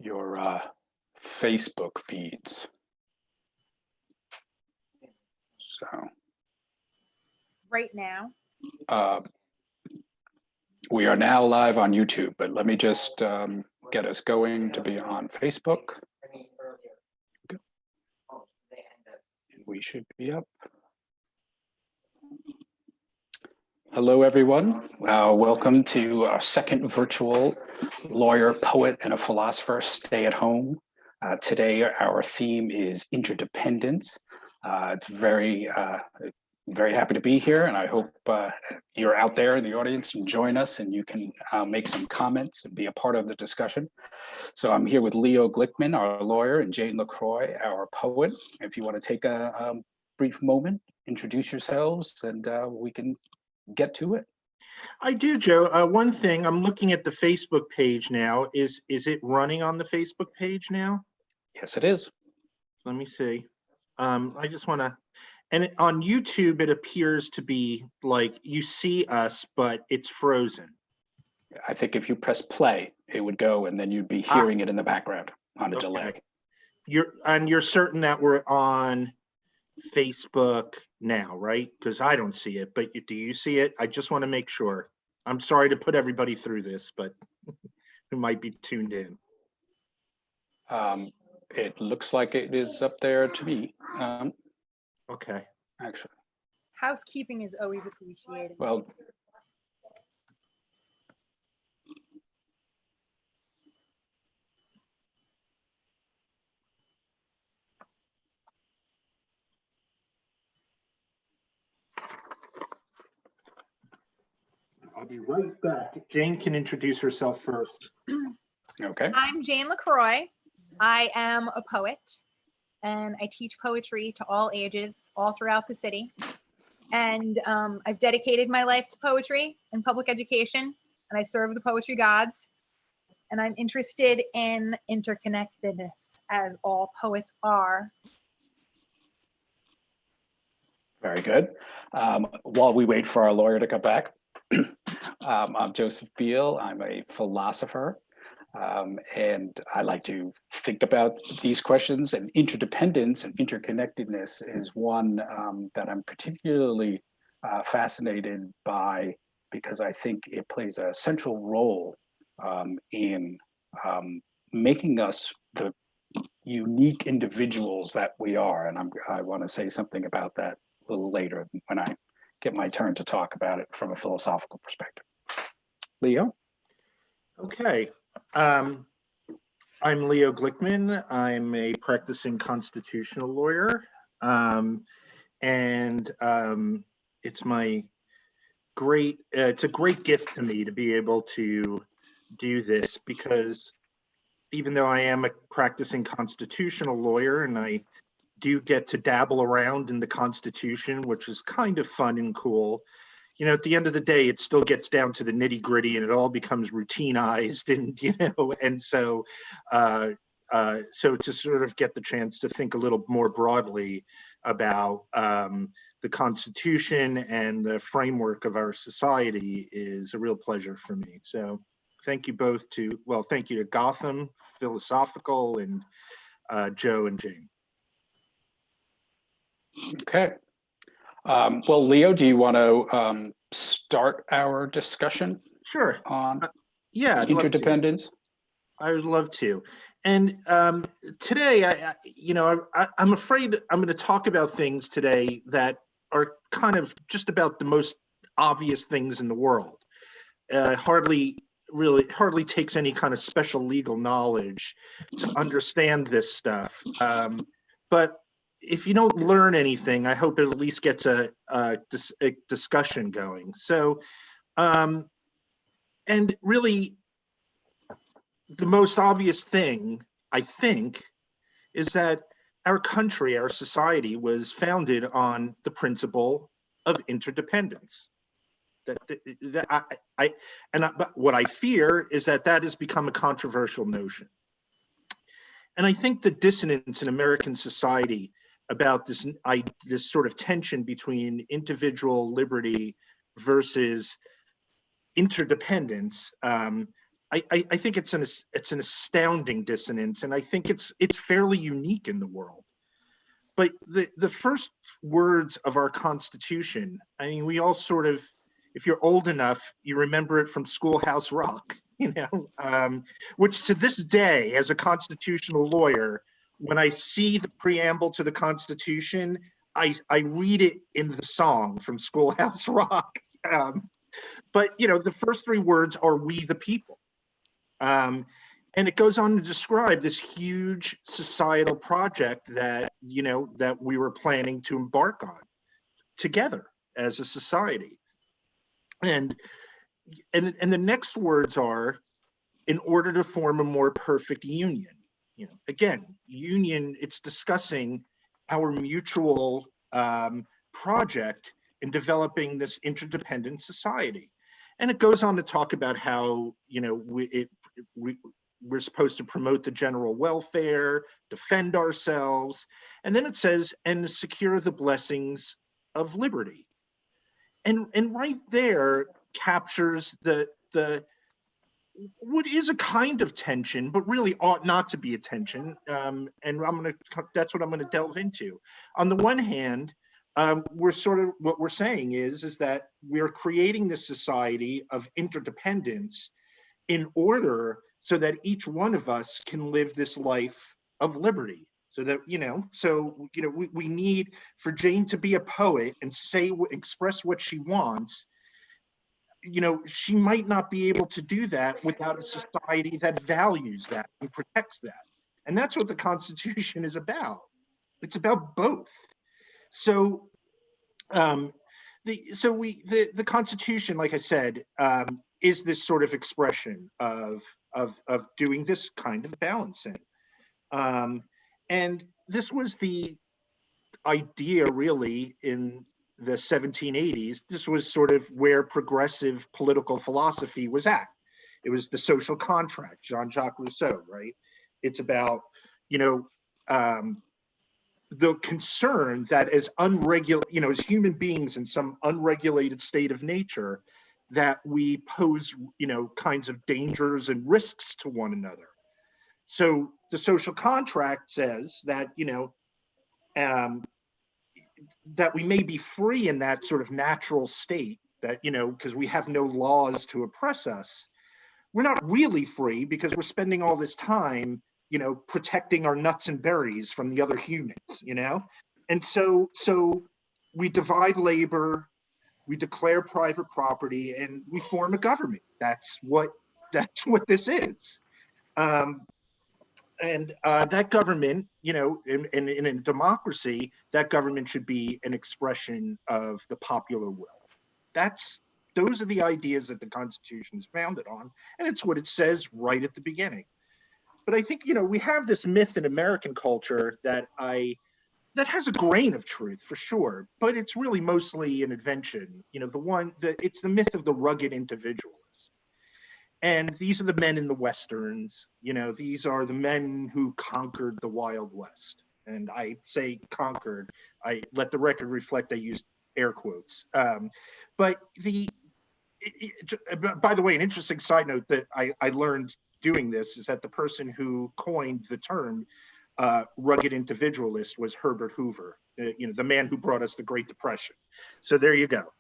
your Facebook feeds. So right now. We are now live on YouTube, but let me just get us going to be on Facebook. We should be up. Hello, everyone. Welcome to our second virtual lawyer, poet, and a philosopher stay at home. Today, our theme is interdependence. It's very happy to be here, and I hope you're out there in the audience and join us, and you can make some comments and be a part of the discussion. So I'm here with Leo Glickman, our lawyer, and Jane LaCroix, our poet. If you want to take a brief moment, introduce yourselves, and we can get to it. I do, Joe. One thing, I'm looking at the Facebook page now. Is it running on the Facebook page now? Yes, it is. Let me see. I just want to, and on YouTube, it appears to be like you see us, but it's frozen. I think if you press play, it would go, and then you'd be hearing it in the background on a delay. You're certain that we're on Facebook now, right? Because I don't see it, but do you see it? I just want to make sure. I'm sorry to put everybody through this, but who might be tuned in. It looks like it is up there to me. Okay. Actually. Housekeeping is always appreciated. Well, I'll be right back. Jane can introduce herself first. okay. I'm Jane LaCroix. I am a poet, and I teach poetry to all ages, all throughout the city. And I've dedicated my life to poetry and public education, and I serve the poetry gods. And I'm interested in interconnectedness, as all poets are. Very good. While we wait for our lawyer to come back, I'm Joseph Beal. I'm a philosopher, and I like to think about these questions, and interdependence and interconnectedness is one that I'm particularly fascinated by, because I think it plays a central role in making us the unique individuals that we are. And I want to say something about that a little later when I get my turn to talk about it from a philosophical perspective. Leo? Okay. I'm Leo Glickman. I'm a practicing constitutional lawyer. It's a great gift to me to be able to do this, because even though I am a practicing constitutional lawyer and I do get to dabble around in the Constitution, which is kind of fun and cool, you know, at the end of the day, it still gets down to the nitty gritty and it all becomes routinized, and, you know, and so to sort of get the chance to think a little more broadly about the Constitution and the framework of our society is a real pleasure for me. So thank you both thank you to Gotham, Philosophical, and Joe and Jane. Okay. Well, Leo, do you want to start our discussion? Sure. On yeah, interdependence? I would love to. And today, I'm afraid I'm going to talk about things today that are kind of just about the most obvious things in the world. Hardly takes any kind of special legal knowledge to understand this stuff. But if you don't learn anything, I hope it at least gets a discussion going. So, and really, the most obvious thing, I think, is that our country, our society, was founded on the principle of interdependence. But what I fear is that has become a controversial notion. And I think the dissonance in American society about this sort of tension between individual liberty versus interdependence I think it's an astounding dissonance, and I think it's fairly unique in the world. But the first words of our Constitution, I mean, we all sort of, if you're old enough, you remember it from Schoolhouse Rock, which to this day, as a constitutional lawyer, when I see the preamble to the Constitution, I read it in the song from Schoolhouse Rock. But the first three words are "we the people," and it goes on to describe this huge societal project that that we were planning to embark on together as a society. And the next words are, "in order to form a more perfect union." Again, union, it's discussing our mutual project in developing this interdependent society. And it goes on to talk about how we're supposed to promote the general welfare, defend ourselves, and then it says, "and secure the blessings of liberty." And right there captures the what is a kind of tension, but really ought not to be a tension. And that's what I'm gonna delve into. On the one hand, what we're saying is that we're creating this society of interdependence in order so that each one of us can live this life of liberty. So that we need for Jane to be a poet and express what she wants. She might not be able to do that without a society that values that and protects that. And that's what the Constitution is about. It's about both. So the Constitution, like I said, is this sort of expression of doing this kind of balancing. And this was the idea really in the 1780s. This was sort of where progressive political philosophy was at. It was the social contract, Jean-Jacques Rousseau, right? It's about, the concern that as as human beings in some unregulated state of nature, that we pose, kinds of dangers and risks to one another. So the social contract says that, that we may be free in that sort of natural state that, because we have no laws to oppress us. We're not really free because we're spending all this time, protecting our nuts and berries from the other humans, And so we divide labor, we declare private property, and we form a government. That's what this is. And that government, in a democracy, that government should be an expression of the popular will. Those are the ideas that the Constitution is founded on, and it's what it says right at the beginning. But I think, we have this myth in American culture that has a grain of truth for sure, but it's really mostly an invention. It's the myth of the rugged individualist. And these are the men in the Westerns, these are the men who conquered the Wild West. And I say conquered, I let the record reflect I used air quotes. But by the way, an interesting side note that I learned doing this is that the person who coined the term rugged individualist was Herbert Hoover, the man who brought us the Great Depression. So there you go.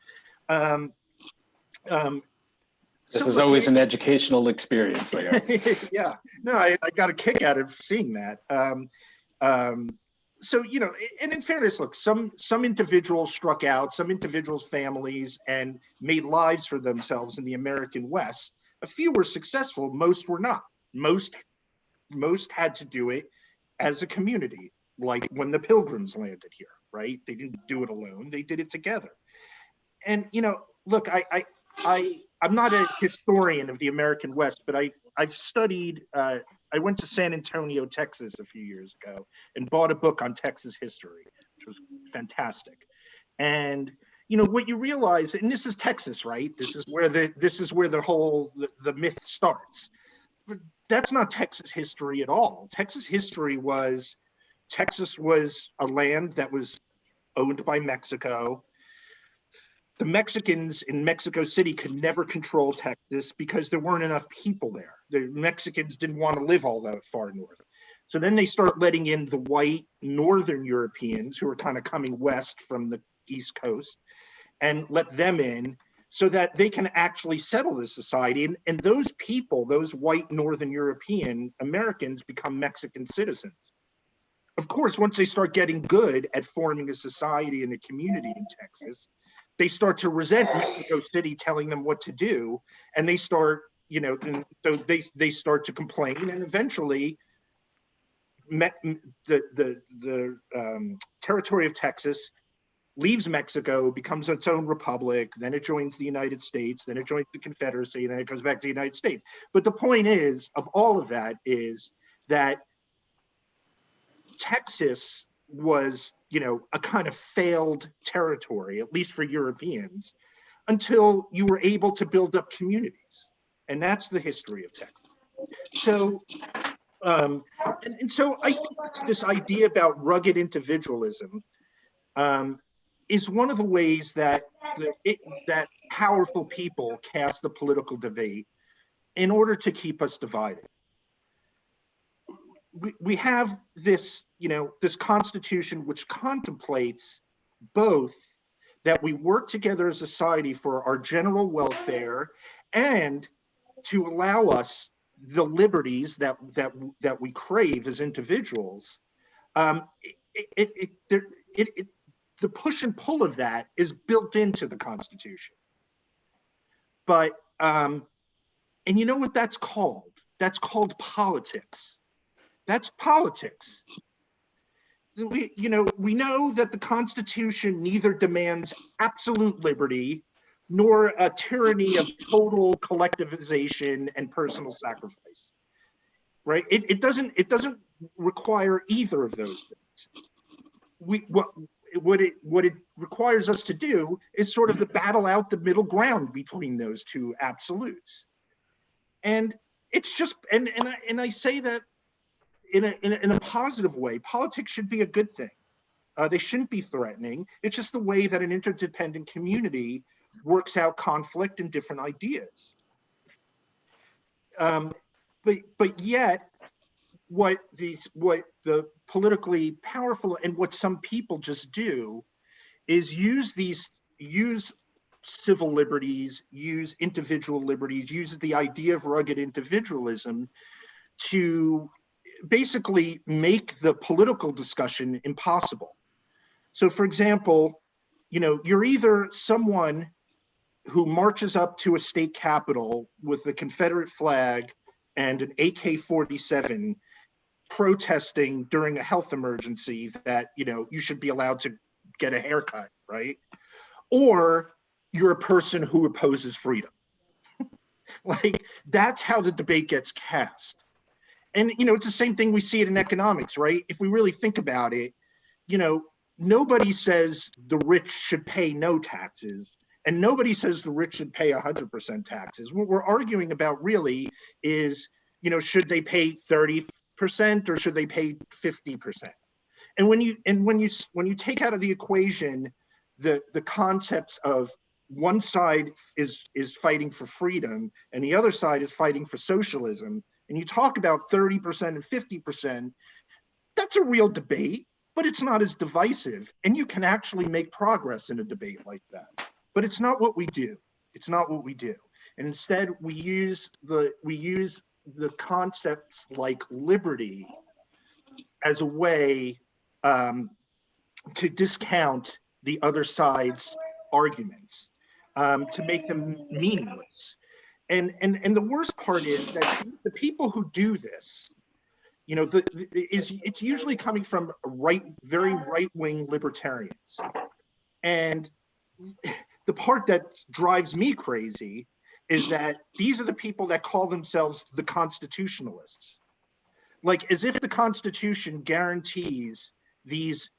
This is always an educational experience. Yeah, no, I got a kick out of seeing that. So, and in fairness, look, some individuals struck out, some individuals' families, and made lives for themselves in the American West. A few were successful, most were not. Most had to do it as a community, like when the Pilgrims landed here, right? They didn't do it alone, they did it together. And, look, I'm not a historian of the American West, but I've studied, I went to San Antonio, Texas a few years ago and bought a book on Texas history, which was fantastic. And, what you realize, and this is Texas, right? This is where the whole myth starts. But that's not Texas history at all. Texas history was, Texas was a land that was owned by Mexico. the Mexicans in Mexico City could never control Texas because there weren't enough people there. The Mexicans didn't want to live all that far north. So then they start letting in the white Northern Europeans who are kind of coming west from the East Coast and let them in so that they can actually settle the society. And those people, those white Northern European Americans, become Mexican citizens. Of course, once they start getting good at forming a society and a community in Texas, they start to resent Mexico City telling them what to do, and they start, and so they start to complain, and eventually, the territory of Texas leaves Mexico, becomes its own republic, then it joins the United States, then it joins the Confederacy, then it goes back to the United States. But the point is, of all of that, is that Texas was, a kind of failed territory, at least for Europeans, until you were able to build up communities. And that's the history of Texas. So, and so I think this idea about rugged individualism is one of the ways that that powerful people cast the political debate in order to keep us divided. We have this, this Constitution which contemplates both that we work together as a society for our general welfare and to allow us the liberties that we crave as individuals. The push and pull of that is built into the Constitution. But and you know what that's called? That's called politics. That's politics. We know that the Constitution neither demands absolute liberty nor a tyranny of total collectivization and personal sacrifice. Right? It doesn't require either of those things. What it requires us to do is sort of to battle out the middle ground between those two absolutes. And it's just and I say that in a positive way. Politics should be a good thing. They shouldn't be threatening. It's just the way that an interdependent community works out conflict and different ideas. But yet, what the politically powerful and what some people just do is use civil liberties, use individual liberties, use the idea of rugged individualism to basically make the political discussion impossible. So, for example, you're either someone who marches up to a state capitol with the Confederate flag and an AK-47 protesting during a health emergency that, you should be allowed to get a haircut, right? Or you're a person who opposes freedom. Like, that's how the debate gets cast. And, it's the same thing we see it in economics, right? If we really think about it, nobody says the rich should pay no taxes, and nobody says the rich should pay 100% taxes. What we're arguing about really is, should they pay 30% or should they pay 50%? And when you take out of the equation the concepts of one side is fighting for freedom and the other side is fighting for socialism, and you talk about 30% and 50%, that's a real debate, but it's not as divisive, and you can actually make progress in a debate like that. But it's not what we do. It's not what we do. And instead, we use the concepts like liberty as a way to discount the other side's arguments, to make them meaningless. And the worst part is that the people who do this, it's usually coming from very right-wing libertarians. And the part that drives me crazy is that these are the people that call themselves the constitutionalists. Like, as if the Constitution guarantees these,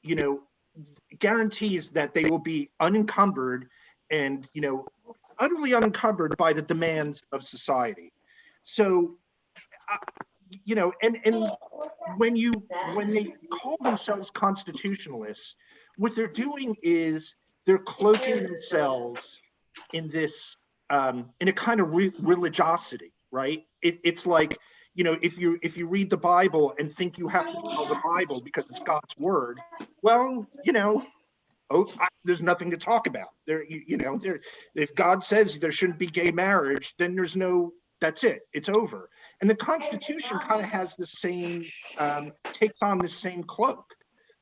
guarantees that they will be unencumbered and, utterly unencumbered by the demands of society. So, and when they call themselves constitutionalists, what they're doing is they're cloaking themselves in this in a kind of religiosity, right? It's like, if you read the Bible and think you have to follow the Bible because it's God's word, well, there's nothing to talk about there. If God says there shouldn't be gay marriage, then that's it. It's over. And the Constitution kind of has the same, takes on the same cloak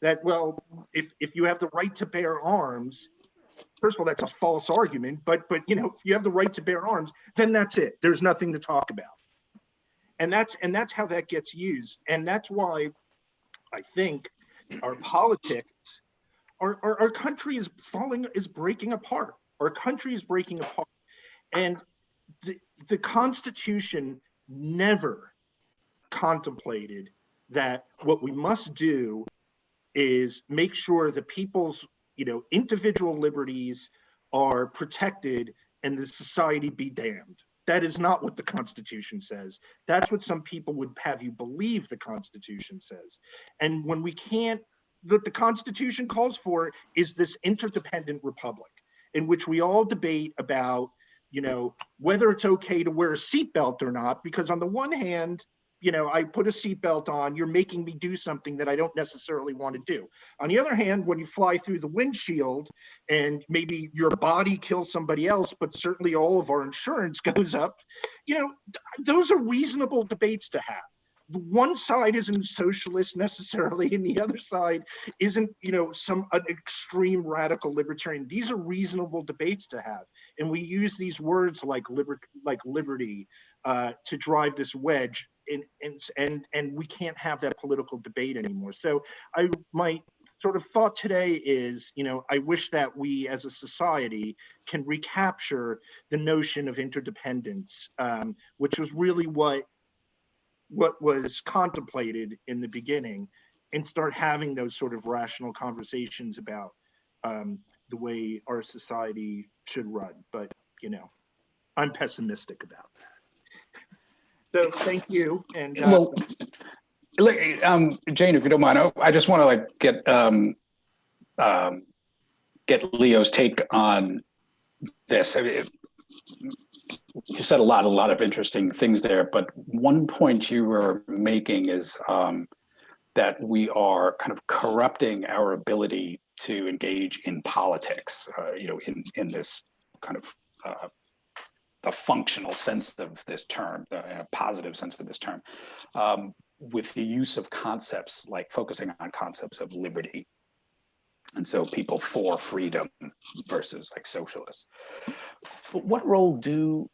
that, well, if you have the right to bear arms, first of all, that's a false argument, but if you have the right to bear arms, then that's it. There's nothing to talk about. And that's how that gets used. And that's why I think our politics, our country is breaking apart. Our country is breaking apart. And the Constitution never contemplated that what we must do is make sure the people's individual liberties are protected and the society be damned. That is not what the Constitution says. That's what some people would have you believe the Constitution says. And when we can't, what the Constitution calls for is this interdependent republic in which we all debate about, whether it's okay to wear a seatbelt or not, because on the one hand, I put a seatbelt on, you're making me do something that I don't necessarily want to do. On the other hand, when you fly through the windshield and maybe your body kills somebody else, but certainly all of our insurance goes up, those are reasonable debates to have. One side isn't socialist necessarily, and the other side isn't, an extreme radical libertarian. These are reasonable debates to have, and we use these words like liberty to drive this wedge, and we can't have that political debate anymore. So my sort of thought today is, I wish that we as a society can recapture the notion of interdependence, which was really what was contemplated in the beginning, and start having those sort of rational conversations about the way our society should run. But, I'm pessimistic about that. So thank you. And Well, Jane, if you don't mind, I just want to get Leo's take on this. I mean, you said a lot of interesting things there, but one point you were making is that we are kind of corrupting our ability to engage in politics, in this kind of the functional sense of this term, the positive sense of this term, with the use of concepts like focusing on concepts of liberty. And so people for freedom versus like socialists. But what role do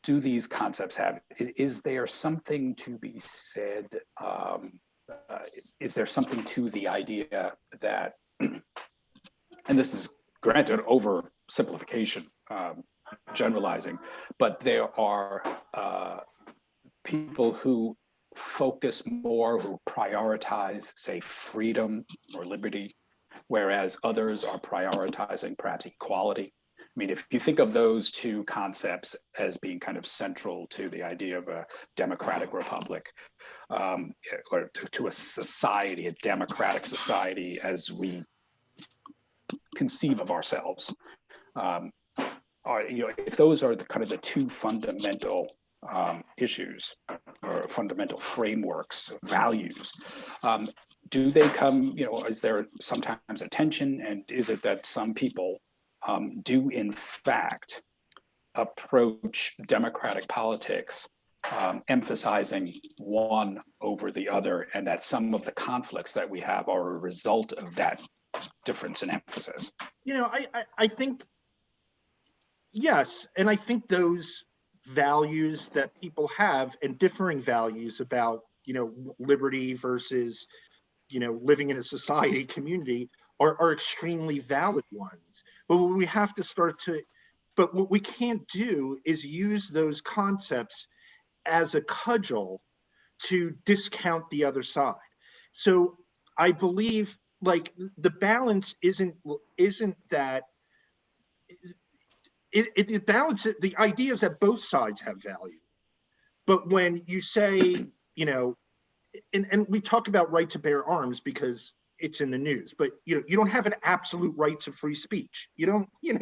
these concepts have? Is there something to be said? Is there something to the idea that, and this is granted oversimplification, generalizing, but there are people who focus more, who prioritize, say, freedom or liberty, whereas others are prioritizing perhaps equality. I mean, if you think of those two concepts as being kind of central to the idea of a democratic republic, or to a society, a democratic society as we conceive of ourselves, if those are the two fundamental issues or fundamental frameworks, values, do they come, is there sometimes a tension, and is it that some people do in fact approach democratic politics emphasizing one over the other, and that some of the conflicts that we have are a result of that difference in emphasis? I think, yes, and I think those values that people have, and differing values about, liberty versus, living in a society, community, are extremely valid ones. But what we can't do is use those concepts as a cudgel to discount the other side. So I believe, like, the balance isn't that it balances. The idea is that both sides have value, but when you say, and we talk about right to bear arms because it's in the news. But you don't have an absolute right to free speech. You don't. You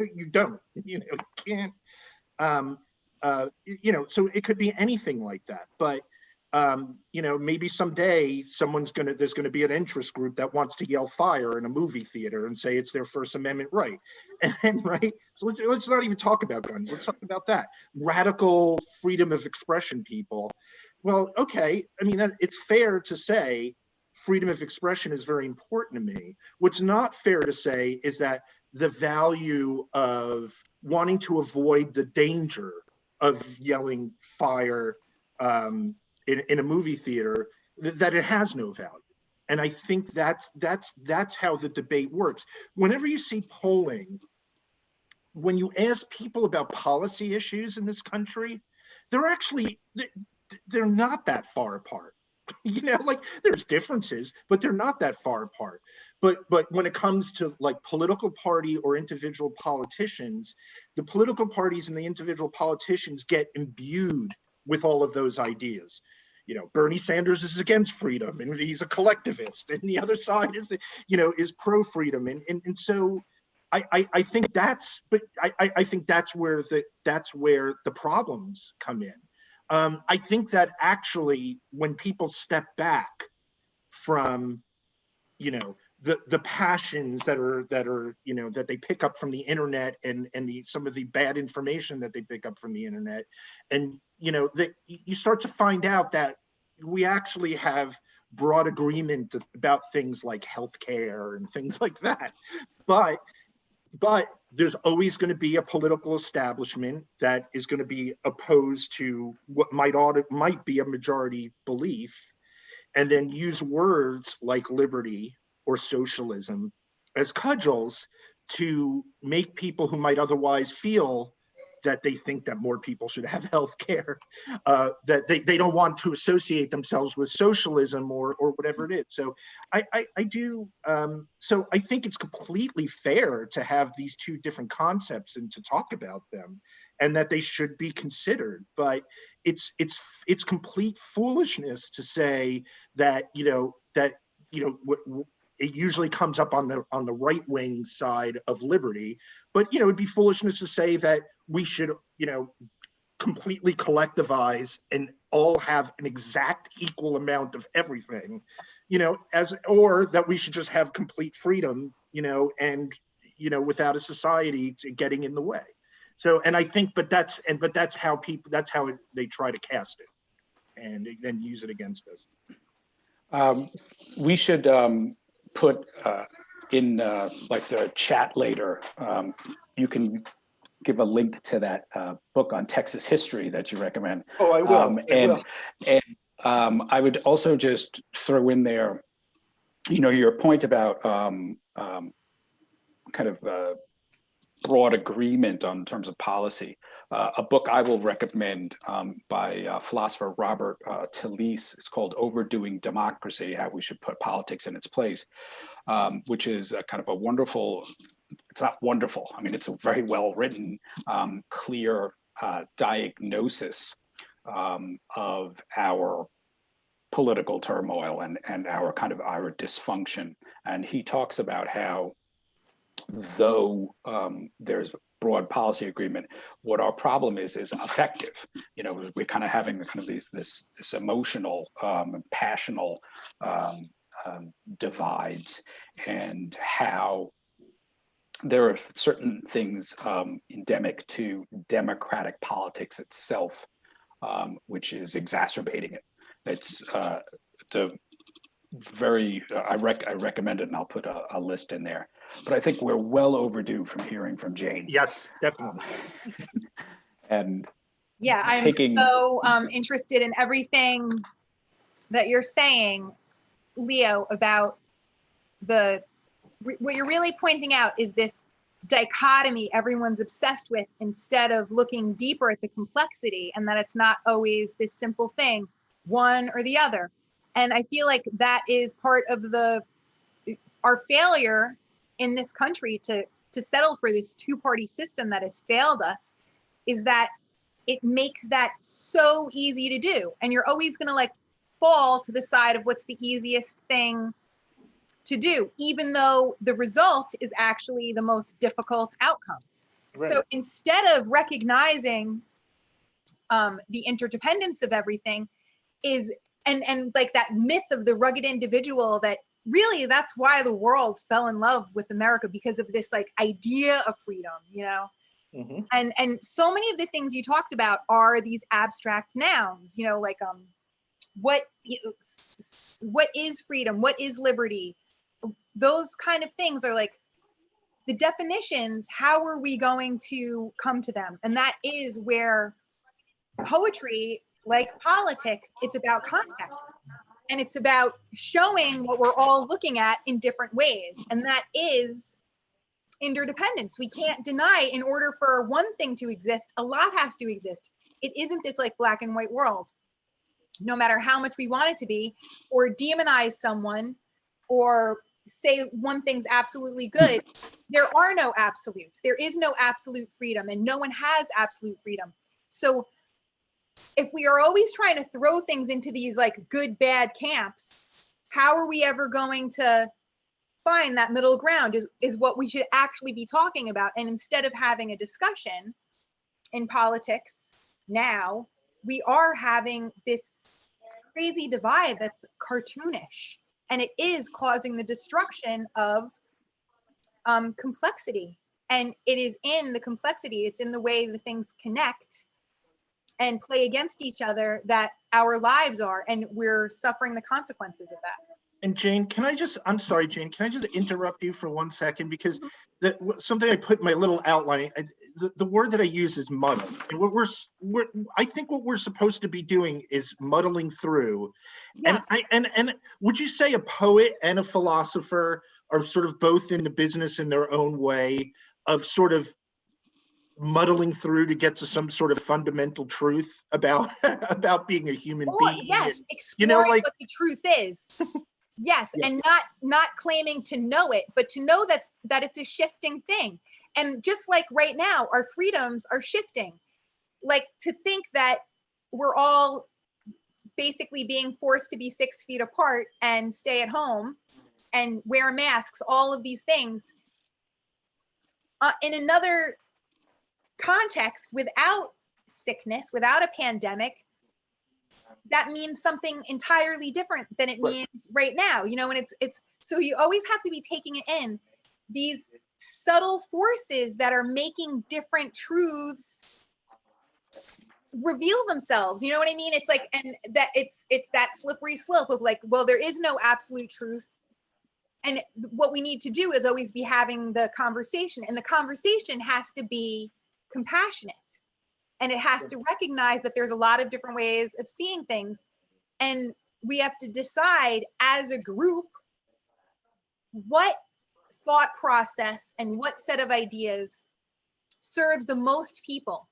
can't. So it could be anything like that. But maybe someday there's gonna be an interest group that wants to yell fire in a movie theater and say it's their First Amendment right. And right. So let's not even talk about guns. Let's talk about that. Radical freedom of expression people. Well, okay. I mean, it's fair to say freedom of expression is very important to me. What's not fair to say is that the value of wanting to avoid the danger of yelling fire in a movie theater, that it has no value. And I think that's how the debate works. Whenever you see polling, when you ask people about policy issues in this country, they're not that far apart. Like there's differences, but they're not that far apart. But when it comes to like political party or individual politicians, the political parties and the individual politicians get imbued with all of those ideas. Bernie Sanders is against freedom and he's a collectivist, and the other side is pro freedom, and so I think I think that's where the problems come in. I think that actually when people step back from the passions that they pick up from the internet, and some of the bad information that they pick up from the internet, and that you start to find out that we actually have broad agreement about things like healthcare and things like that, but there's always going to be a political establishment that is going to be opposed to what might be a majority belief, and then use words like liberty or socialism as cudgels to make people who might otherwise feel that they think that more people should have health care, that they don't want to associate themselves with socialism or whatever it is. So I do. So I think it's completely fair to have these two different concepts and to talk about them, and that they should be considered. But it's complete foolishness to say that it usually comes up on the right wing side of liberty, but it'd be foolishness to say that we should completely collectivize and all have an exact equal amount of everything, or that we should just have complete freedom, and without a society getting in the way. So, and I think, but that's how they try to cast it and then use it against us. We should put in like the chat later, you can give a link to that book on Texas history that you recommend. Oh, I will. And I would also just throw in there, your point about kind of broad agreement on terms of policy. A book I will recommend by philosopher Robert Talisse. It's called Overdoing Democracy: How We Should Put Politics in Its Place, which is a kind of a wonderful, it's not wonderful, I mean, it's a very well written, clear diagnosis of our political turmoil and our dysfunction. And he talks about how, though there's broad policy agreement, what our problem is effective. We're kind of having this emotional, passional divides, and how there are certain things endemic to democratic politics itself, which is exacerbating it. It's I recommend it, and I'll put a list in there. But I think we're well overdue from hearing from Jane. Yes, definitely. And yeah, I'm so interested in everything that you're saying, Leo, about what you're really pointing out is this dichotomy everyone's obsessed with, instead of looking deeper at the complexity, and that it's not always this simple thing, one or the other. And I feel like that is part of our failure in this country to settle for this two-party system that has failed us, is that it makes that so easy to do. And you're always going to fall to the side of what's the easiest thing to do, even though the result is actually the most difficult outcome. Right. So instead of recognizing the interdependence of everything is, and like that myth of the rugged individual, that really that's why the world fell in love with America, because of this like idea of freedom, you know. Mm-hmm. And so many of the things you talked about are these abstract nouns, you know, like what is freedom, what is liberty, those kind of things are like the definitions. How are we going to come to them? And that is where poetry, like politics, it's about context, and it's about showing what we're all looking at in different ways, and that is interdependence. We can't deny, in order for one thing to exist, a lot has to exist. It isn't this like black and white world, no matter how much we want it to be, or demonize someone, or say one thing's absolutely good. There are no absolutes. There is no absolute freedom, and no one has absolute freedom. So if we are always trying to throw things into these like good, bad camps, how are we ever going to find that middle ground is what we should actually be talking about. And instead of having a discussion in politics now, we are having this crazy divide that's cartoonish, and it is causing the destruction of complexity. And it is in the complexity, it's in the way the things connect and play against each other that our lives are, and we're suffering the consequences of that. And Jane, I'm sorry, Jane, can I just interrupt you for 1 second? Because something I put in my little outline, the word that I use is muddle. And I think what we're supposed to be doing is muddling through. Yes. And would you say a poet and a philosopher are sort of both in the business in their own way of sort of muddling through to get to some sort of fundamental truth about about being a human being? Yes, you know, exploring like what the truth is. Yes, Yeah. and not claiming to know it, but to know that it's a shifting thing. And just like right now, our freedoms are shifting. Like to think that we're all basically being forced to be 6 feet apart and stay at home and wear masks, all of these things. In another context, without sickness, without a pandemic, that means something entirely different than it means right now, you know. And it's so you always have to be taking it in, these subtle forces that are making different truths reveal themselves, you know what I mean? It's like, and that it's that slippery slope of like, well, there is no absolute truth, and what we need to do is always be having the conversation, and the conversation has to be compassionate, and it has to recognize that there's a lot of different ways of seeing things, and we have to decide as a group what thought process and what set of ideas serves the most people,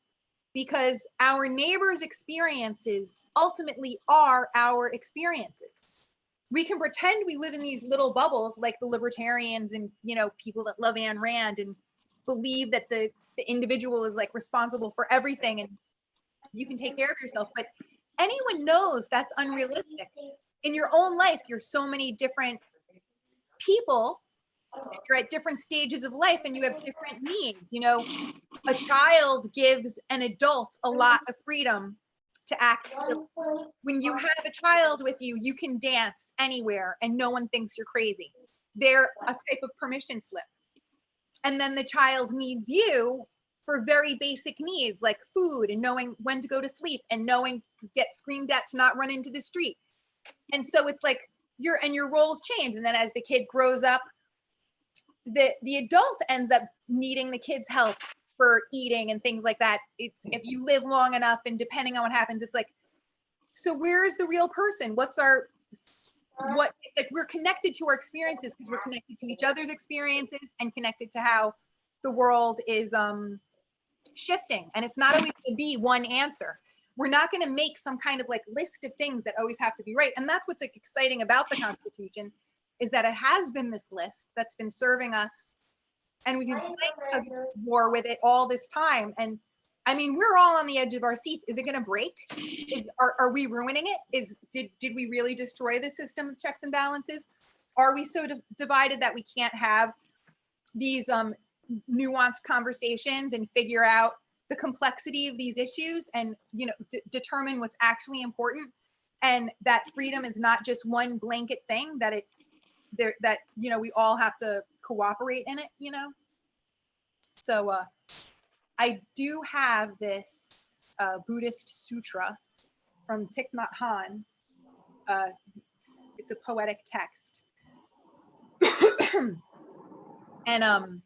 because our neighbors' experiences ultimately are our experiences. We can pretend we live in these little bubbles like the libertarians and, you know, people that love Ayn Rand and believe that the individual is like responsible for everything and you can take care of yourself, but anyone knows that's unrealistic. In your own life, you're so many different people, you're at different stages of life and you have different needs. You know, a child gives an adult a lot of freedom to act silly. When you have a child with you, you can dance anywhere and no one thinks you're crazy. They're a type of permission slip. And then the child needs you for very basic needs like food and knowing when to go to sleep and knowing get screamed at to not run into the street. And so it's like your roles change. And then as the kid grows up, the adult ends up needing the kid's help for eating and things like that. It's if you live long enough and depending on what happens, it's like, so where is the real person? It's like we're connected to our experiences because we're connected to each other's experiences and connected to how the world is shifting. And it's not always going to be one answer. We're not going to make some kind of like list of things that always have to be right. And that's what's like exciting about the Constitution, is that it has been this list that's been serving us, and we've been playing a war with it all this time. And I mean, we're all on the edge of our seats. Is it going to break? Are we ruining it? Did we really destroy the system of checks and balances? Are we so divided that we can't have these nuanced conversations and figure out the complexity of these issues and, you know, determine what's actually important, and that freedom is not just one blanket thing, that that, you know, we all have to cooperate in it, you know? So I do have this Buddhist sutra from Thich Nhat Hanh. It's a poetic text. And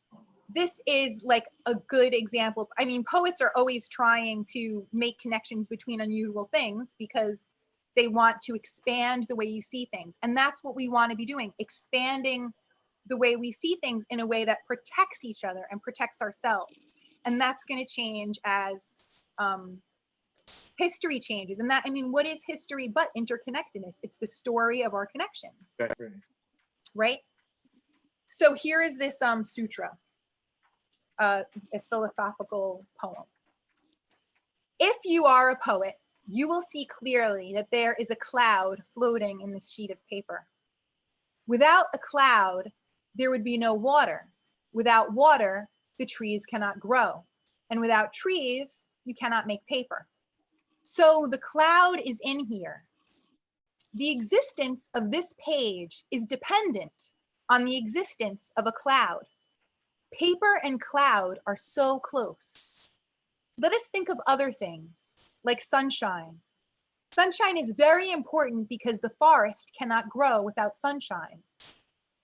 this is like a good example. I mean, poets are always trying to make connections between unusual things because they want to expand the way you see things. And that's what we want to be doing, expanding the way we see things in a way that protects each other and protects ourselves. And that's going to change as history changes. And that, I mean, what is history but interconnectedness? It's the story of our connections, right? So here is this sutra, a philosophical poem. If you are a poet, you will see clearly that there is a cloud floating in this sheet of paper. Without a cloud, there would be no water. Without water, the trees cannot grow. And without trees, you cannot make paper. So the cloud is in here. The existence of this page is dependent on the existence of a cloud. Paper and cloud are so close. Let us think of other things, like sunshine. Sunshine is very important because the forest cannot grow without sunshine.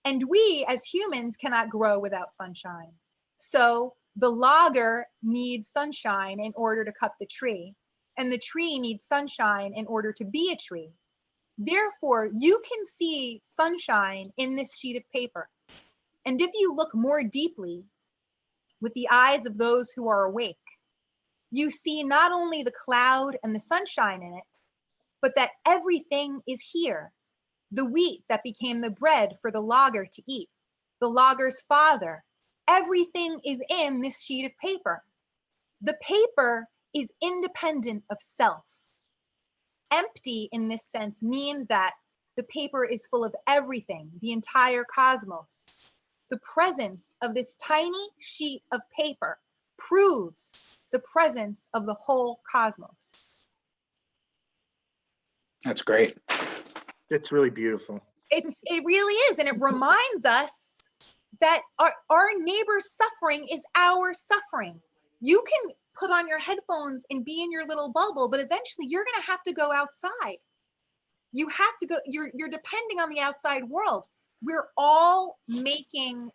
And we as humans cannot grow without sunshine. So the logger needs sunshine in order to cut the tree, and the tree needs sunshine in order to be a tree. Therefore, you can see sunshine in this sheet of paper. And if you look more deeply with the eyes of those who are awake, you see not only the cloud and the sunshine in it, but that everything is here. The wheat that became the bread for the logger to eat, the logger's father, everything is in this sheet of paper. The paper is independent of self. Empty in this sense means that the paper is full of everything, the entire cosmos. The presence of this tiny sheet of paper proves the presence of the whole cosmos. That's great. It's really beautiful. It really is. And it reminds us that our neighbor's suffering is our suffering. You can put on your headphones and be in your little bubble, but eventually you're going to have to go outside. You have to go, you're depending on the outside world. We're all making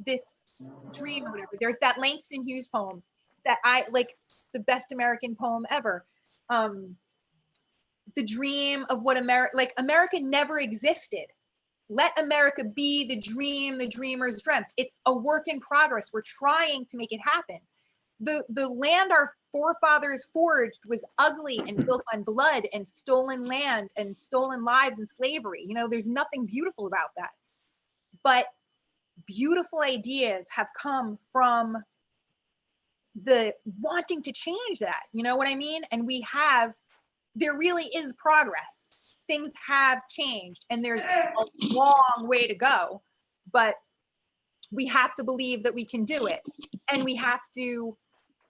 this dream or whatever. There's that Langston Hughes poem that I like, it's the best American poem ever. The dream of what America never existed. Let America be the dream the dreamers dreamt. It's a work in progress. We're trying to make it happen. The land our forefathers forged was ugly and built on blood and stolen land and stolen lives and slavery. You know, there's nothing beautiful about that. But beautiful ideas have come from the wanting to change that. You know what I mean? And there really is progress. Things have changed and there's a long way to go, but we have to believe that we can do it. And we have to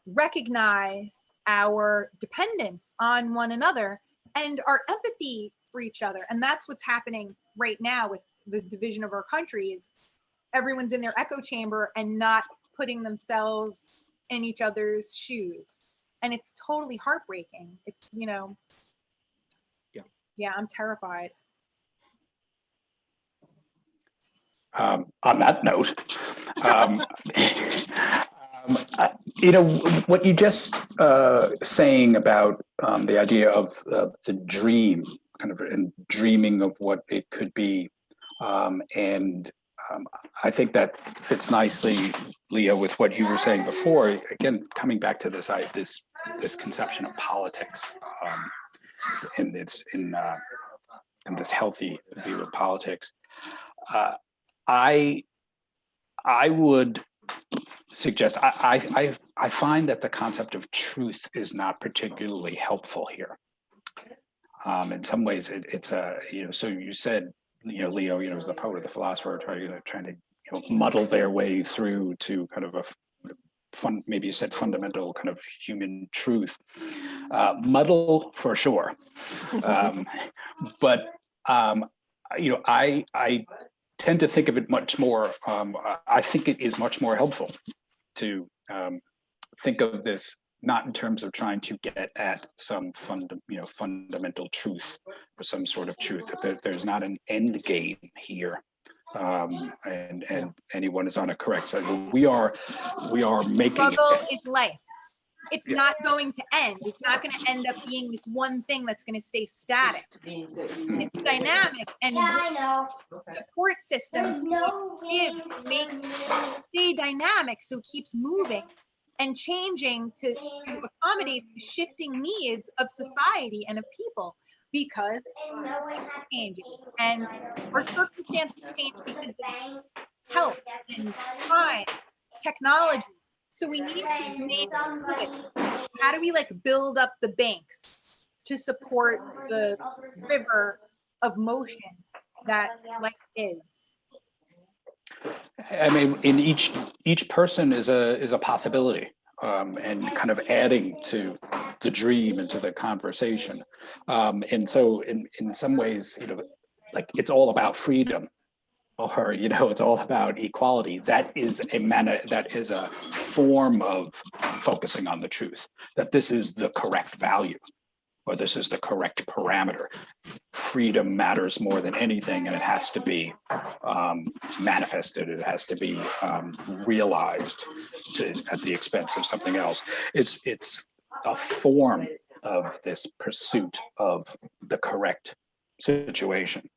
recognize our dependence on one another and our empathy for each other. And that's what's happening right now with the division of our country is everyone's in their echo chamber and not putting themselves in each other's shoes. And it's totally heartbreaking. It's, you know, yeah, I'm terrified. On that note, you know, what you just saying about the idea of the dream, kind of, and dreaming of what it could be, and I think that fits nicely, Leah, with what you were saying before. Again, coming back to this conception of politics, in this healthy view of politics. I would suggest, I find that the concept of truth is not particularly helpful here. In some ways, it's a, you know, so you said Leo, is the poet or the philosopher, trying to muddle their way through to kind of a maybe you said fundamental kind of human truth. Muddle for sure, but I tend to think of it much more. I think it is much more helpful to think of this not in terms of trying to get at some fundamental truth or some sort of truth. That there's not an end game here, and anyone is on a correct side. We are making Struggle is life. It's Yeah. not going to end. It's not going to end up being this one thing that's going to stay static. It's dynamic, and support systems give to make it stay dynamic, so it keeps moving and changing to accommodate the shifting needs of society and of people, because changes and our circumstances change because of health and time, technology. So we need to make how do we build up the banks to support the river of motion that life is? I mean, in each person is a possibility, and kind of adding to the dream and to the conversation. And so, in some ways, it's all about freedom, or it's all about equality. That is a form of focusing on the truth. That this is the correct value, or this is the correct parameter. Freedom matters more than anything, and it has to be manifested. It has to be realized at the expense of something else. It's a form of this pursuit of the correct situation,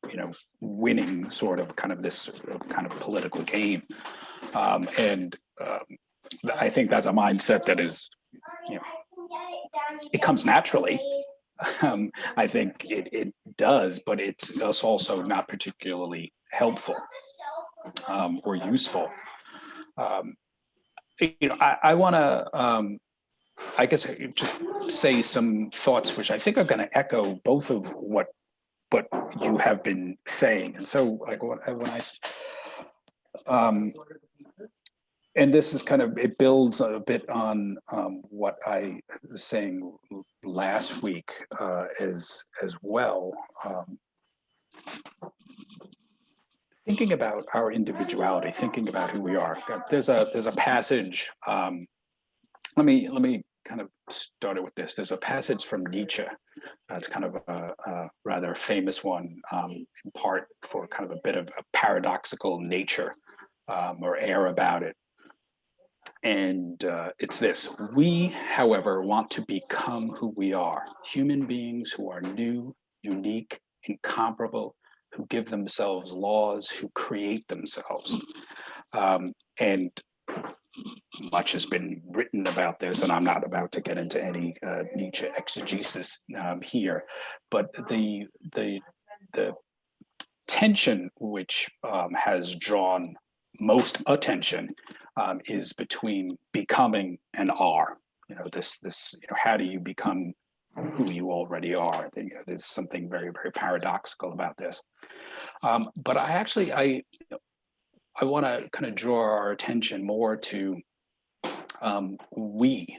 winning sort of this kind of political game. And I think that's a mindset that is, it comes naturally. I think it does, but it's also not particularly helpful or useful. I want to, I guess, just say some thoughts which I think are going to echo both of what you have been saying. And so, and this is it builds a bit on what I was saying last week as well. Thinking about our individuality, thinking about who we are. There's a passage. Let me kind of start it with this. There's a passage from Nietzsche. It's kind of a rather famous one, in part for kind of a bit of a paradoxical nature or air about it. And it's this: we, however, want to become who we are, human beings who are new, unique, incomparable, who give themselves laws, who create themselves. And much has been written about this, and I'm not about to get into any Nietzsche exegesis here, but the tension which has drawn most attention is between becoming and are. This how do you become who you already are? There's something very, very paradoxical about this. But I want to kind of draw our attention more to we,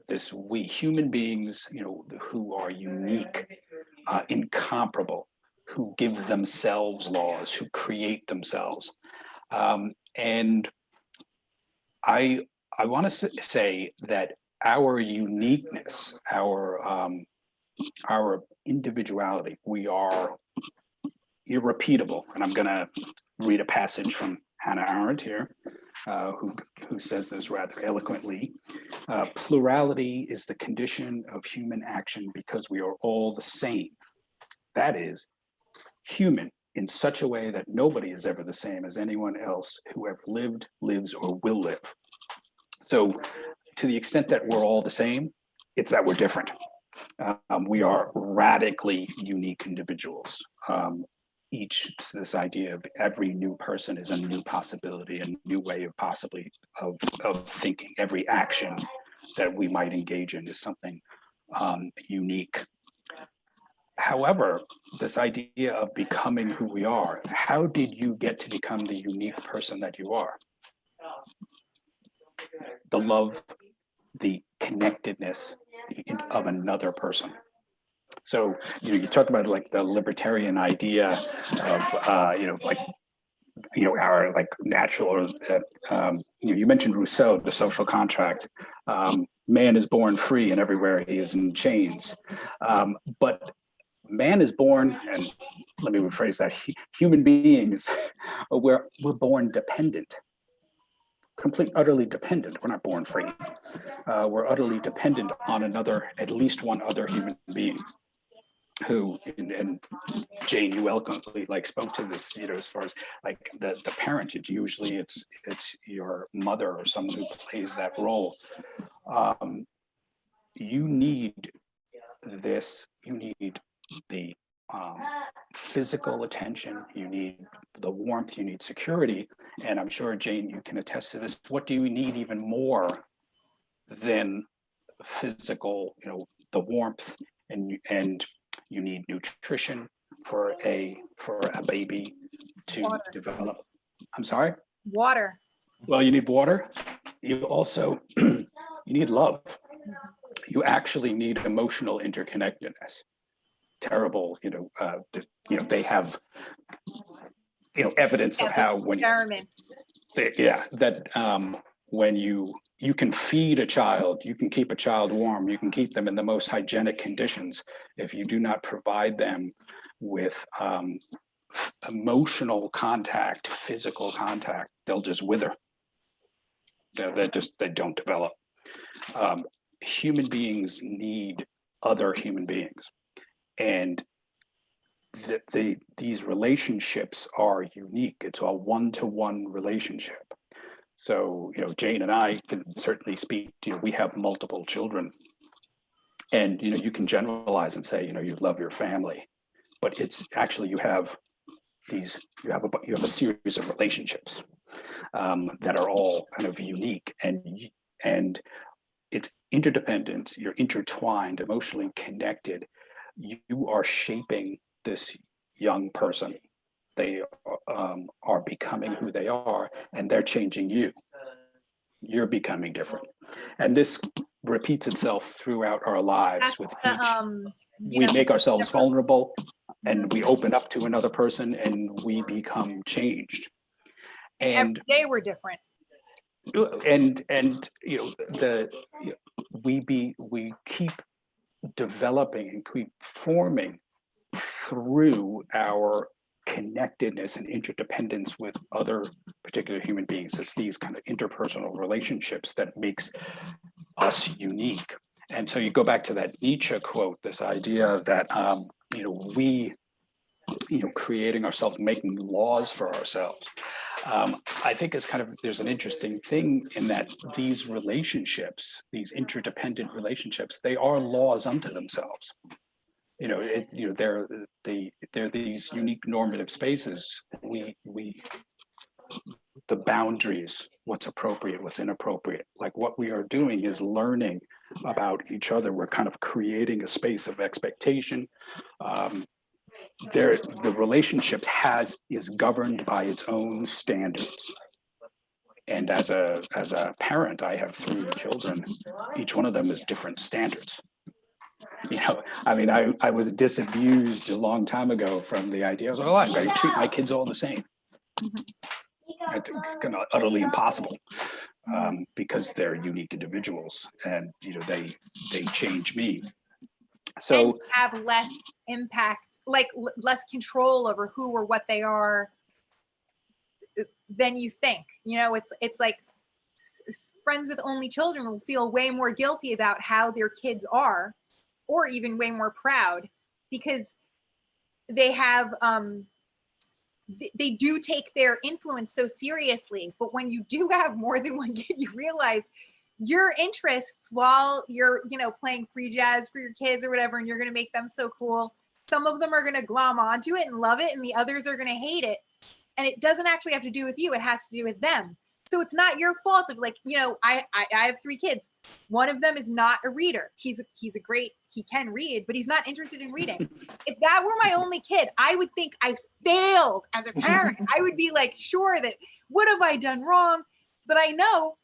this we, human beings, who are unique, incomparable, who give themselves laws, who create themselves. And I want to say that our uniqueness, our individuality, we are irrepeatable. And I'm going to read a passage from Hannah Arendt here, who says this rather eloquently. Plurality is the condition of human action because we are all the same. That is, human in such a way that nobody is ever the same as anyone else who ever lived, lives, or will live. So to the extent that we're all the same, it's that we're different. We are radically unique individuals. This idea of every new person is a new possibility, a new way of of thinking. Every action that we might engage in is something unique. However, this idea of becoming who we are, how did you get to become the unique person that you are? The love, the connectedness of another person. So, you talk about like the libertarian idea of, like, our like natural, you mentioned Rousseau, the social contract. Man is born free and everywhere he is in chains. But man is born, and let me rephrase that, human beings, we're born dependent, utterly dependent. We're not born free. We're utterly dependent on another, at least one other human being who, and Jane, you eloquently like spoke to this, as far as like the parent, it's your mother or someone who plays that role. You need you need the physical attention, you need the warmth, you need security. And I'm sure, Jane, you can attest to this. What do you need even more than physical, the warmth, and you need nutrition for a baby to Water. develop. I'm sorry? Water. Well, you need water. You also you need love. You actually need emotional interconnectedness. Terrible, they have evidence of how when experiments. When you can feed a child, you can keep a child warm, you can keep them in the most hygienic conditions. If you do not provide them with emotional contact, physical contact, they'll just wither. They don't develop. Human beings need other human beings, and these relationships are unique. It's a one-to-one relationship. So, Jane and I can certainly speak, we have multiple children, and, you can generalize and say, you love your family, but it's actually, you have a series of relationships that are all kind of unique, and it's interdependent, you're intertwined, emotionally connected. You are shaping this young person. They are becoming who they are, and they're changing you. You're becoming different. And this repeats itself throughout our lives. With each, we make ourselves vulnerable, and we open up to another person, and we become changed. And every day we're different. We keep developing and keep forming through our connectedness and interdependence with other particular human beings. It's these kind of interpersonal relationships that makes us unique. And so you go back to that Nietzsche quote, this idea that we creating ourselves, making laws for ourselves. I think is kind of, there's an interesting thing in that these relationships, these interdependent relationships, they are laws unto themselves. They're these unique normative spaces. The boundaries, what's appropriate, what's inappropriate. Like what we are doing is learning about each other. We're kind of creating a space of expectation. The relationship is governed by its own standards. And as a parent, I have 3 children. Each one of them is different standards. I was disabused a long time ago from the idea of, I'm going to treat my kids all the same. It's kind of utterly impossible, because they're unique individuals, and they change me. So and have less impact, like less control over who or what they are than you think. It's like friends with only children will feel way more guilty about how their kids are, or even way more proud, because they have they do take their influence so seriously. But when you do have more than one kid, you realize your interests, while you're playing free jazz for your kids or whatever, and you're going to make them so cool, some of them are going to glom onto it and love it, and the others are going to hate it. And it doesn't actually have to do with you, it has to do with them. So it's not your fault if, like, you know, I have 3 kids. One of them is not a reader. He can read, but he's not interested in reading. If that were my only kid, I would think I failed as a parent. I would be like, sure, that what have I done wrong? But I know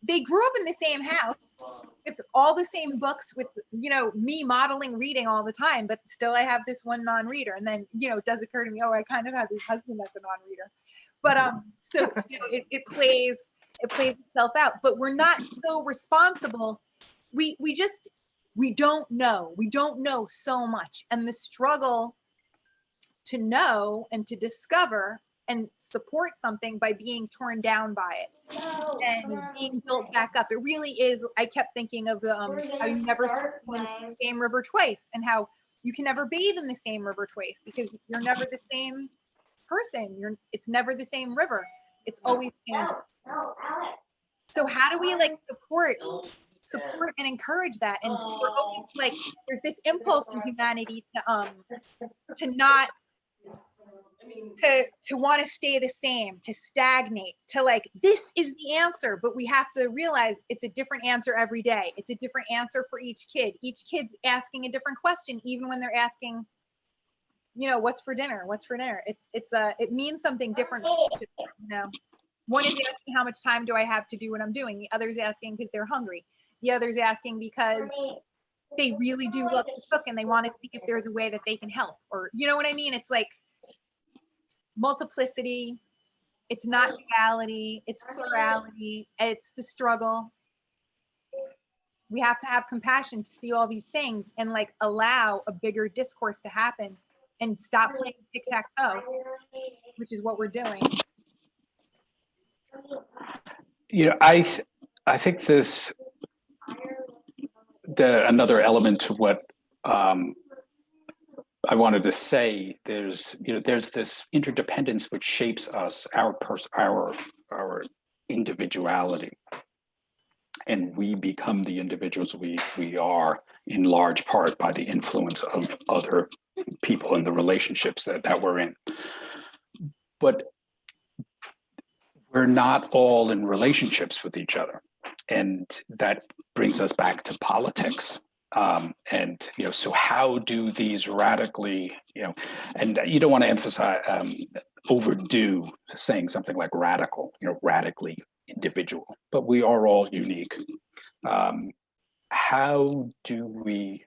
they grew up in the same house with all the same books, with, you know, me modeling reading all the time, but still I have this one non-reader. And then, you know, it does occur to me, oh, I kind of have this husband that's a non-reader. But so, you know, it plays itself out. But we're not so responsible. We don't know. We don't know so much. And the struggle to know and to discover and support something by being torn down by it and being built back up. It really is. I kept thinking of the how you never swim in the same river twice, and how you can never bathe in the same river twice, because you're never the same person. It's never the same river. It's always changing. So how do we, like, support and encourage that? And we're always like, there's this impulse in humanity to not to want to stay the same, to stagnate, to like, this is the answer. But we have to realize it's a different answer every day. It's a different answer for each kid. Each kid's asking a different question, even when they're asking, you know, what's for dinner? What's for dinner? It means something different. You know, one is asking, how much time do I have to do what I'm doing? The other's asking because they're hungry. The other's asking because they really do love to cook and they want to see if there's a way that they can help, or, you know what I mean? It's like multiplicity. It's not duality. It's plurality. It's the struggle. We have to have compassion to see all these things and, like, allow a bigger discourse to happen and stop playing tic-tac-toe, which is what we're doing. You know, I think another element to what I wanted to say, there's this interdependence which shapes us, our individuality, and we become the individuals we are in large part by the influence of other people and the relationships that we're in. But we're not all in relationships with each other, and that brings us back to politics. And, you know, so how do these radically, you know, and you don't want to emphasize, overdo saying something like radical, you know, radically individual, but we are all unique. How do we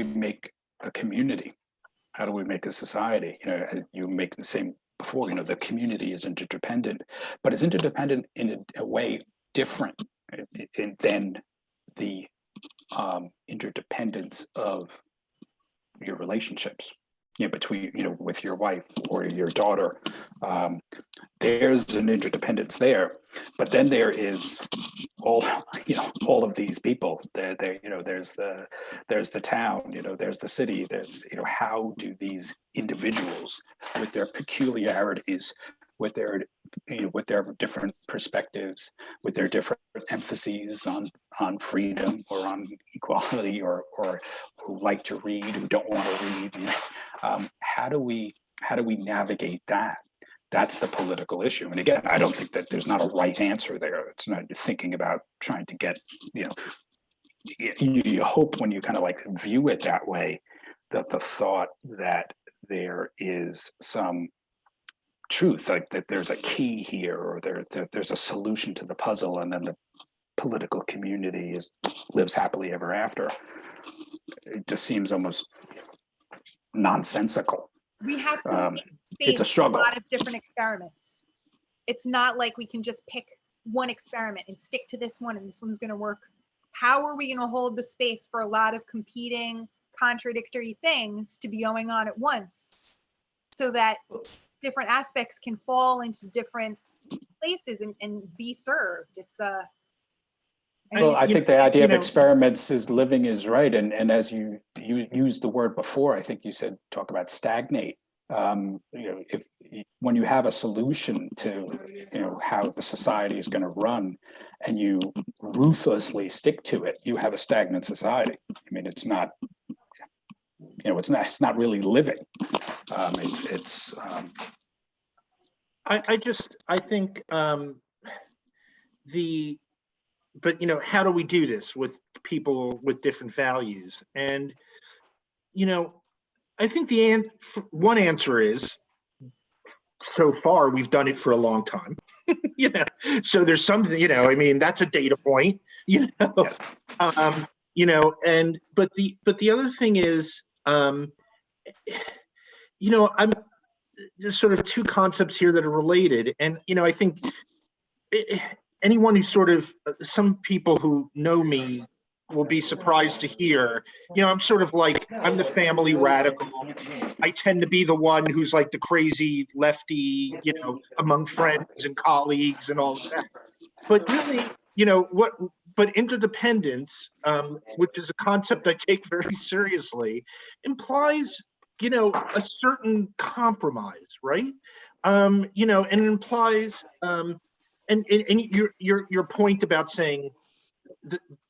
make a community? How do we make a society? You know, you make the same before, you know, the community is interdependent, but it's interdependent in a way different than the interdependence of your relationships, you know, between, you know, with your wife or your daughter. There's an interdependence there, but then there is all of these people. There, you know, there's the town, you know, there's the city, there's, you know, how do these individuals with their peculiarities, with their different perspectives, with their different emphases on freedom or on equality, or who like to read, who don't want to read, you know, how do we navigate that? That's the political issue. And again, I don't think that there's not a right answer there. It's not thinking about trying to get, you know, you hope when you kind of like view it that way, that the thought that there is some truth, like that there's a key here, or there's a solution to the puzzle, and then the political community lives happily ever after. It just seems almost nonsensical. We have to it's a struggle. A lot of different experiments. It's not like we can just pick one experiment and stick to this one and this one's going to work. How are we going to hold the space for a lot of competing, contradictory things to be going on at once, so that different aspects can fall into different places and be served? It's well, I think the idea of experiments is living is right. And as you used the word before, I think you said, talk about stagnate. You know, when you have a solution to, you know, how the society is going to run, and you ruthlessly stick to it, you have a stagnant society. I mean, it's not, you know, it's not really living. I think but how do we do this with people with different values? And I think one answer is, so far we've done it for a long time. So there's something, I mean, that's a data point, Yes. but the other thing is, I'm there's sort of two concepts here that are related. And, I think anyone who some people who know me will be surprised to hear, I'm sort of like, I'm the family radical. I tend to be the one who's like the crazy lefty, among friends and colleagues and all of that. But really, but interdependence, which is a concept I take very seriously, implies, a certain compromise, right? And it implies, and your point about saying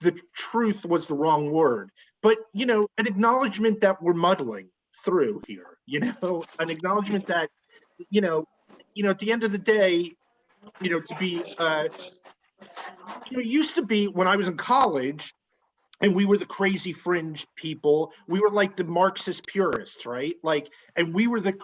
the truth was the wrong word, but an acknowledgement that we're muddling through here, an acknowledgement that at the end of the day, to be it used to be when I was in college and we were the crazy fringe people, we were like the Marxist purists, right? Like, and we were the,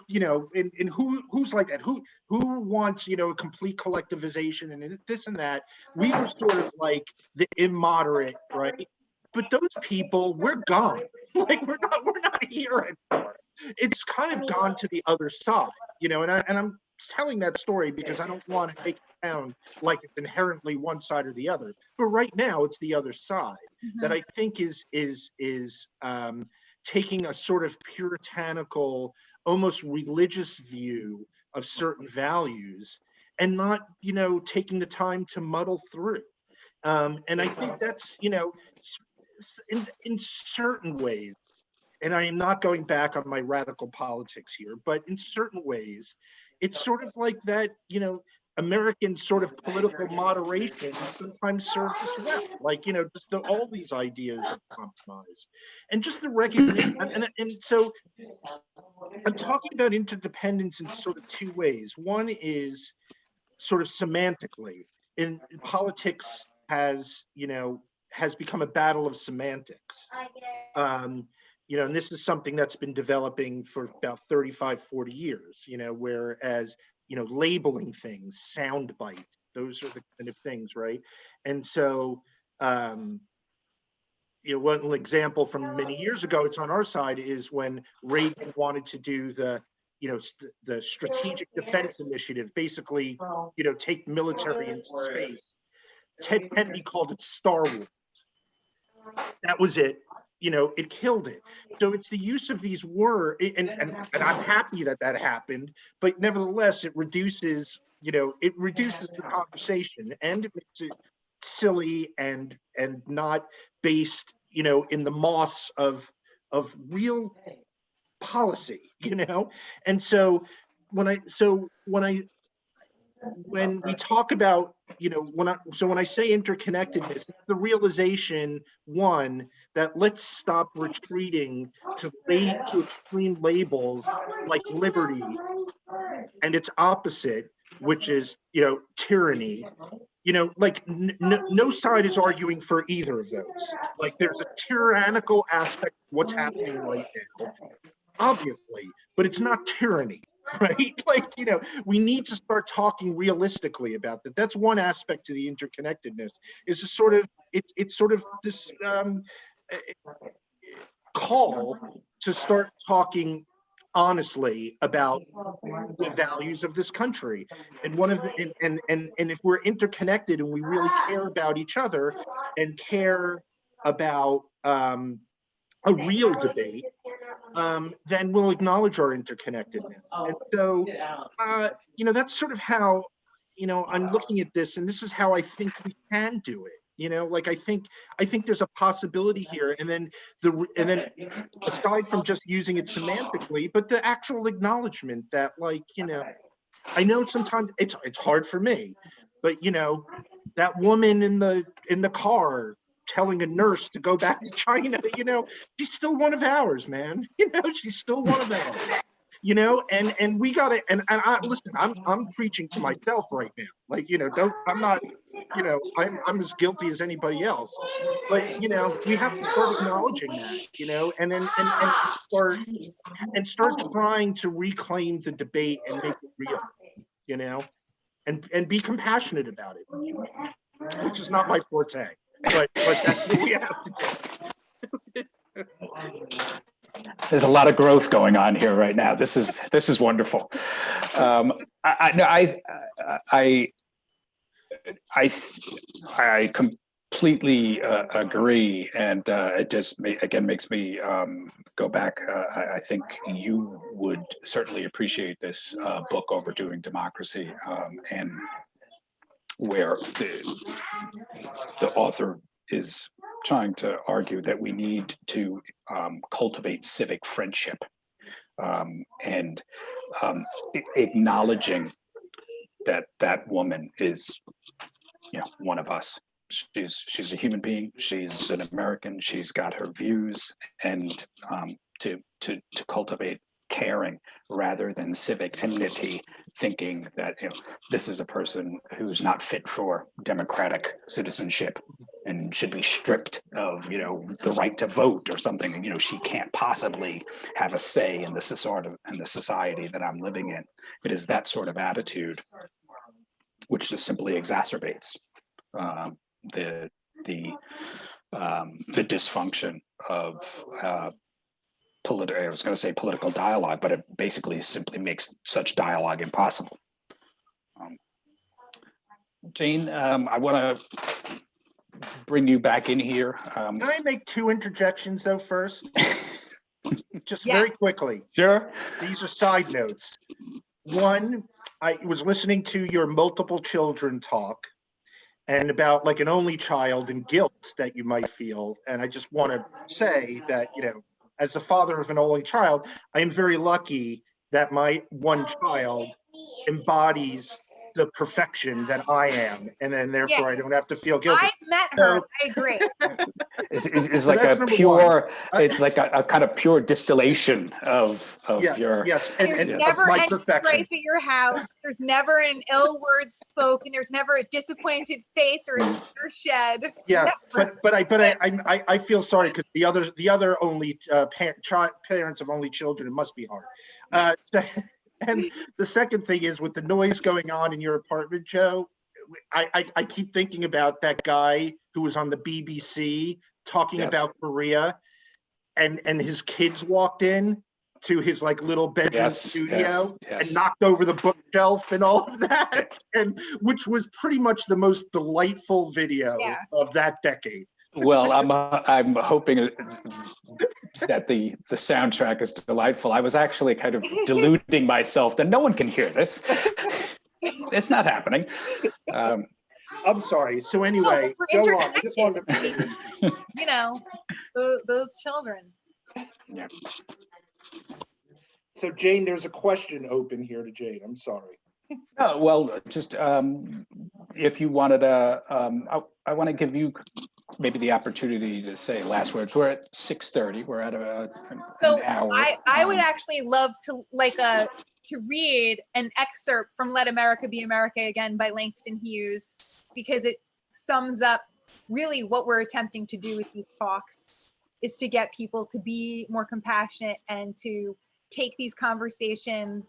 and who's like that? Who wants, a complete collectivization and this and that? We were sort of like the immoderate, right? But those people, we're gone. Like, we're not here anymore. It's kind of gone to the other side, and I'm telling that story because I don't want to make it sound like it's inherently one side or the other. But right now, it's the other side that I think is taking a sort of puritanical, almost religious view of certain values and not, taking the time to muddle through. And I think that's, in certain ways, and I am not going back on my radical politics here, but in certain ways, it's sort of like that, American sort of political moderation sometimes serves us well. Like, just all these ideas of compromise and just the recognition. And so I'm talking about interdependence in sort of two ways. One is sort of semantically. In politics has become a battle of semantics. And this is something that's been developing for about 35, 40 years, whereas, labeling things, sound bites, those are the kind of things, right? And so, one example from many years ago, it's on our side, is when Reagan wanted to do the Strategic Defense Initiative, basically, take military into space. Ted Kennedy called it Star Wars. That was it. It killed it. So it's the use of these words, and I'm happy that happened, but nevertheless, it reduces the conversation, and it makes it silly and not based, in the moss of real policy, And so when we talk about, when I say interconnectedness, it's the realization, one, that let's stop retreating to extreme labels like liberty and its opposite, which is, tyranny. Like no side is arguing for either of those. Like, there's a tyrannical aspect of what's happening right now, obviously, but it's not tyranny. Right? Like, we need to start talking realistically about that. That's one aspect to the interconnectedness, is a sort of, it's sort of this call to start talking honestly about the values of this country. And one of the, and if we're interconnected and we really care about each other and care about a real debate, then we'll acknowledge our interconnectedness. And so, that's sort of how, I'm looking at this, and this is how I think we can do it. Like, I think there's a possibility here, and then aside from just using it semantically, but the actual acknowledgement that, like, I know sometimes it's hard for me, but that woman in the car telling a nurse to go back to China, she's still one of ours, man. She's still one of ours. you know, and we gotta, and I listen, I'm preaching to myself right now. Like, you know, I'm not, you know, I'm as guilty as anybody else. But, you know, we have to start acknowledging that, you know, and then start trying to reclaim the debate and make it real, you know, and be compassionate about it, which is not my forte, but that's what we have to do. There's a lot of growth going on here right now. This is wonderful. I completely agree, and it just again makes me go back. I think you would certainly appreciate this book, Overdoing Democracy, and where the author is trying to argue that we need to cultivate civic friendship, and acknowledging that woman is, you know, one of us. She's a human being. She's an American. She's got her views, and to cultivate caring rather than civic enmity, thinking that, you know, this is a person who's not fit for democratic citizenship and should be stripped of, you know, the right to vote or something. You know, she can't possibly have a say in the society that I'm living in. It is that sort of attitude which just simply exacerbates the dysfunction of I was going to say political dialogue, but it basically simply makes such dialogue impossible. Jane, I want to bring you back in here. Can I make 2 interjections though first? Just Yeah. very quickly. Sure. These are side notes. One, I was listening to your multiple children talk and about like an only child and guilt that you might feel. And I just want to say that, you know, as the father of an only child, I am very lucky that my one child embodies the perfection that I am, and then therefore I don't have to feel guilty. I've met her. I agree. It's So like that's a number pure, one. it's like a kind of pure distillation of your. Yes, There's and never my any perfection. strife at your house. There's never an ill word spoken. There's never a disappointed face or a tear shed. Yeah, Never. but I feel sorry because the other only parents of only children, it must be hard. And the second thing is with the noise going on in your apartment, Joe, I keep thinking about that guy who was on the BBC talking Yes. about Korea, and his kids walked in to his like little bedroom studio and knocked over the bookshelf and all of that, and which was pretty much the most delightful video of that decade. Well, I'm hoping that the soundtrack is delightful. I was actually kind of deluding myself that no one can hear this. It's not happening. I'm sorry. So anyway, No, go on. I just wanted to. You know, those children. Yeah. So Jane, there's a question open here to Jane. I'm sorry. Oh, well, just if you wanted to, I want to give you maybe the opportunity to say last words. We're at 6:30. We're at an hour. I would actually love to to read an excerpt from "Let America Be America Again" by Langston Hughes, because it sums up really what we're attempting to do with these talks, is to get people to be more compassionate and to take these conversations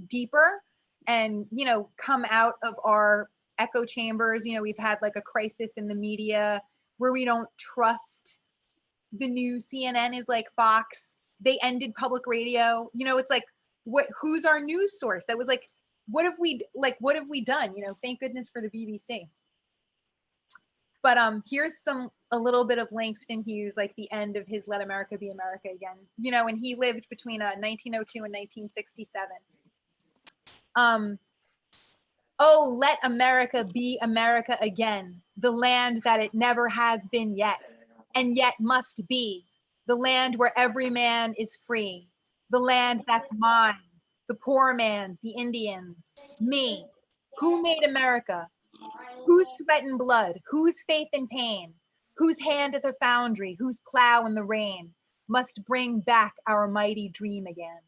deeper and, you know, come out of our echo chambers. You know, we've had like a crisis in the media where we don't trust the news. CNN is like Fox. They ended public radio. You know, it's like, who's our news source? That was like, what have we done? You know, thank goodness for the BBC. But here's a little bit of Langston Hughes, like the end of his "Let America Be America Again." You know, and he lived between 1902 and 1967. Oh, let America be America again, the land that it never has been yet, and yet must be, the land where every man is free, the land that's mine, the poor man's, the Indian's, me. Who made America? Whose sweat and blood? Whose faith and pain? Whose hand at the foundry? Whose plow in the rain must bring back our mighty dream again?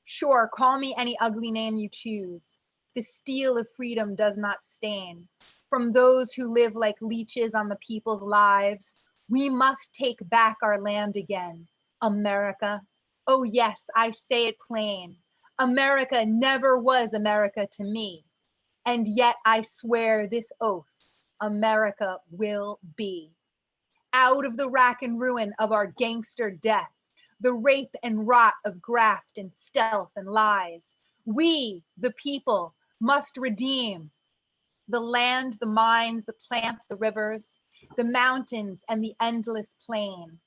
Sure, call me any ugly name you choose. The steel of freedom does not stain. From those who live like leeches on the people's lives, we must take back our land again. America. Oh yes, I say it plain. America never was America to me. And yet I swear this oath, America will be. Out of the rack and ruin of our gangster death, the rape and rot of graft and stealth and lies, we, the people, must redeem the land, the mines, the plants, the rivers, the mountains, and the endless plain.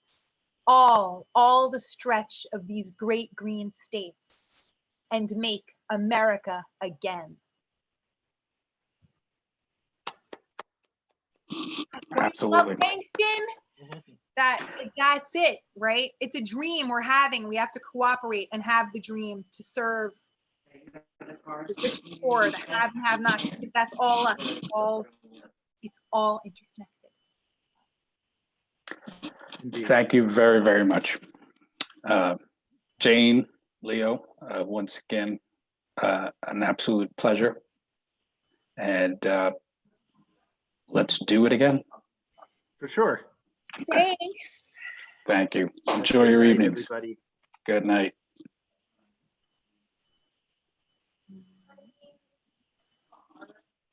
All the stretch of these great green states, and make America again. Don't you love Absolutely. Langston? That's it, right? It's a dream we're having. We have to cooperate and have the dream to serve the rich and poor, the have and have not. Because that's all us. It's all interconnected. Indeed. Thank you very, very much. Jane, Leo, once again, an absolute pleasure. And let's do it again. For sure. Thanks. Thank you. Enjoy Good your night, evenings. everybody. Good night.